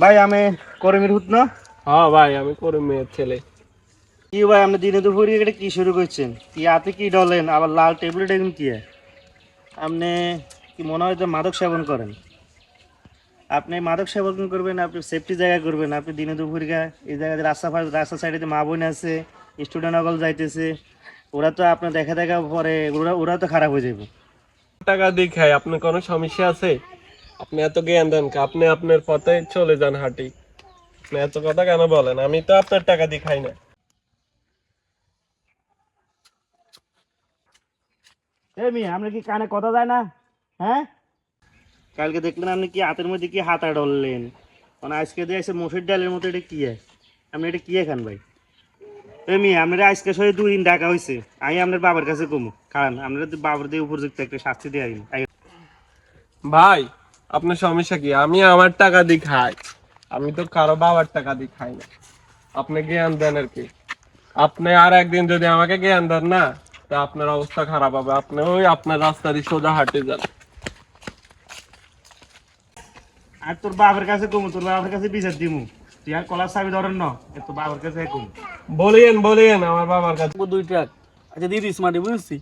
ভাই আমি করিমের হুত না। হ্যাঁ ভাই, আমি করিমের ছেলে। কি ভাই আপনি দিনে দুপুরে এটা কি শুরু করছেন? কি হাতে কি ডলেন, আবার লাল ট্যাবলেট এখন কি? আপনি কি মনে হয় যে মাদক সেবন করেন? আপনি মাদক সেবন করবেন, আপনি সেফটি জায়গা করবেন। আপনি দিনে দুপুরে এই জায়গায় রাস্তা সাইডে মা বোন আছে, স্টুডেন্ট সকল যাইতেছে, ওরা তো আপনার দেখা দেখা পরে ওরা তো খারাপ হয়ে যাবে। টাকা দিয়ে খাই, আপনার কোনো সমস্যা আছে? আপনি এত জ্ঞান দেন কে? আপনি আপনার পথে চলে যান হাঁটি। আপনি এত কথা কেন বলেন? আমি তো আপনার টাকা দিয়ে খাই না। আমরা কি কানে কথা যায় না? হ্যাঁ, কালকে দেখলেন আপনি কি হাতের মধ্যে কি হাতা ডললেন, মানে আজকে দিয়ে এসে মসুর ডালের মতো এটা কি? আপনি এটা কি খান ভাই? আপনার আজকে সহ 2 দিন ডাকা হয়েছে, আমি আপনার বাবার কাছে কমু, কারণ আপনার বাবার দিয়ে উপযুক্ত একটা শাস্তি দিয়ে আইন। ভাই, আপনার সমস্যা কি? আমি আমার টাকা দিয়ে খাই, আমি তো কারো বাবার টাকা দিয়ে খাই না। আপনি জ্ঞান দেন আর কি। আপনি আর একদিন যদি আমাকে জ্ঞান দেন না, তা আপনার অবস্থা খারাপ হবে। আপনি ওই আপনার রাস্তা দিয়ে সোজা হাঁটে যান। আর তোর বাবার কাছে কমু, তোর বাবার কাছে বিচার দিমু, তুই আর কলার চাবি ধরেন না, তোর বাবার কাছে কমু। বলিয়েন বলিয়েন আমার বাবার কাছে। 2 ট্রাক আচ্ছা দিয়ে দিস মাটি বুঝছি।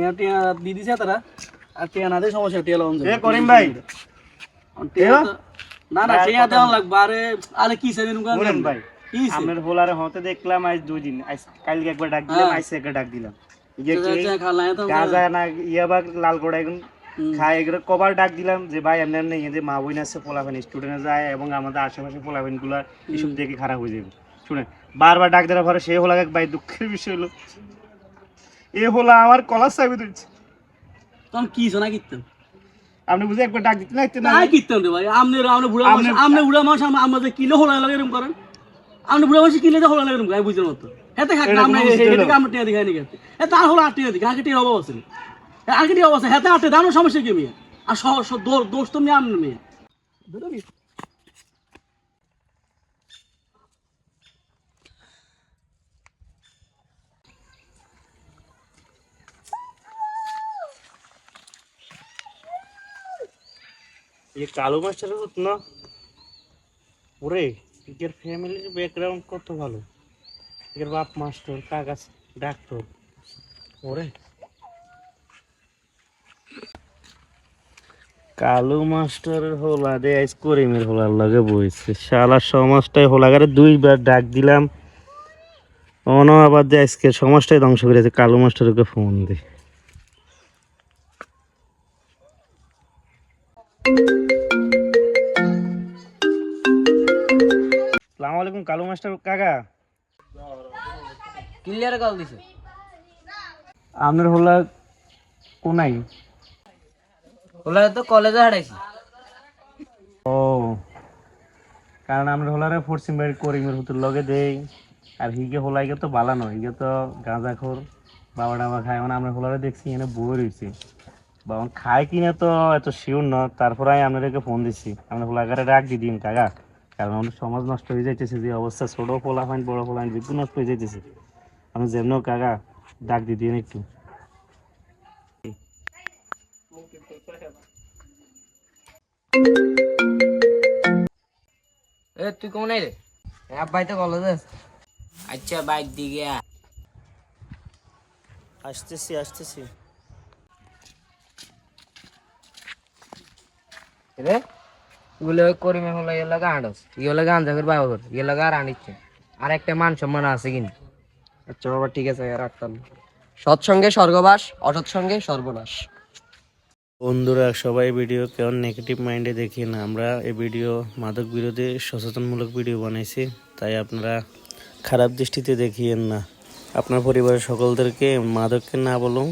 यहाँ টিয়া দিয়ে দিছে তারা, আর টিয়া না দিয়ে সমস্যা, টিয়া লন এ করিম ভাই, না না টিয়া দেওয়া লাগবে। আরে আরে কি সেদিন বলেন ভাই, আপনার হোলারে হতে দেখলাম আজ 2 দিন, আজ কালকে একবার ডাক দিলাম, আজ একবার ডাক দিলাম। গাঁজা না ইয়াবা লাল গোড়া এখন খায়, এগুলো কবার ডাক দিলাম যে ভাই এমনি এমনি যে মা বোন আছে, পোলাপান স্টুডেন্ট যায় এবং আমাদের আশেপাশে পোলাপান গুলা এসব দেখে খারাপ হয়ে যাবে। শুনেন, বারবার ডাক দেওয়ার পরে সে হোলাকে ভাই দুঃখের বিষয় হলো এ হোলা আমার কলার চাবি দিচ্ছে। তখন কি শোনা কীর্তন আপনি বুঝে একবার ডাক দিতে না না কীর্তন রে ভাই, আপনি বুড়া মানুষ, আপনি বুড়া মানুষ, আমাদের কিলো হোলা লাগে এরকম করেন। আপনি বুড়া মানুষ কিলে হোলা লাগে এরকম বুঝার মতো হেতে খাক না। আমরা হেতে আমরা টিয়া দিঘাই নিয়ে গেছে তার হলো 8 টিয়া দিঘা, আগে টিয়ার অভাব আছে, আগে টিয়া অবস্থা হেতে 8 দানো সমস্যা কি মেয়ে? আর দোষ তো মেয়ে আপনার মেয়ে। এই কালো মাস্টারের হতো না ওরে, এর ফ্যামিলির ব্যাকগ্রাউন্ড কত ভালো, এর বাপ মাস্টার, কাকা ডাক্তার। ওরে কালু মাস্টারের হোলা দে আইস করিমের হোলার লগে বইছে, শালা সমাজটাই হোলাগারে 2বার ডাক দিলাম, অনো আবার দে আজকে সমাজটাই ধ্বংস করেছে। কালু মাস্টারকে ফোন দে। আসসালামু আলাইকুম কালু মাস্টার কাকা। ক্লিয়ার কল দিছে আপনার হোলা কোনাই? হোলা তো কলেজে হারাইছি। ও, কারণ আমরা হোলারে ফোর্সিং বাইর করিমের হুতুর লগে দেই, আর হিগে হোলাইকে তো বালা নয়, হিগে তো গাঁজা খোর, বাবা ডাবা খায়। মানে আমরা হোলারে দেখছি এখানে বই রয়েছে, বাবা খায় কিনা তো এত শিওর ন, তারপরে আমি আপনাদেরকে ফোন দিচ্ছি, আমরা হোলাগারে ডাক দিয়ে দিন কাকা, কারণ আমাদের সমাজ নষ্ট হয়ে যাইতেছে, যে অবস্থা ছোট পোলা ফাইন বড় পোলা ফাইন যেগুলো নষ্ট হয়ে যাইতেছে। আমি যেমন কাকা ডাক দিয়ে দিন একটু। এ তুই কোন রে? ভাই তো কলেজে। আচ্ছা বাইক দিকে আসতেছি আসতেছি। রে গুলো করিমে হলো এর লাগা আড়স ইয়ে লাগা আনজা করে বাইবা কর ইয়ে লাগা আর আনিচ্ছে। আর একটা মান সম্মান আছে কিন্তু। আচ্ছা বাবা ঠিক আছে রাখতাম। সৎসঙ্গে স্বর্গবাস, অসৎ সঙ্গে সর্বনাশ। বন্ধুরা সবাই ভিডিও কেমন নেগেটিভ মাইন্ডে দেখি না, আমরা এই ভিডিও মাদক বিরোধী সচেতনমূলক ভিডিও বানাইছি, তাই আপনারা খারাপ দৃষ্টিতে দেখিয়েন না। আপনার পরিবারের সকলদেরকে মাদককে না বলুন,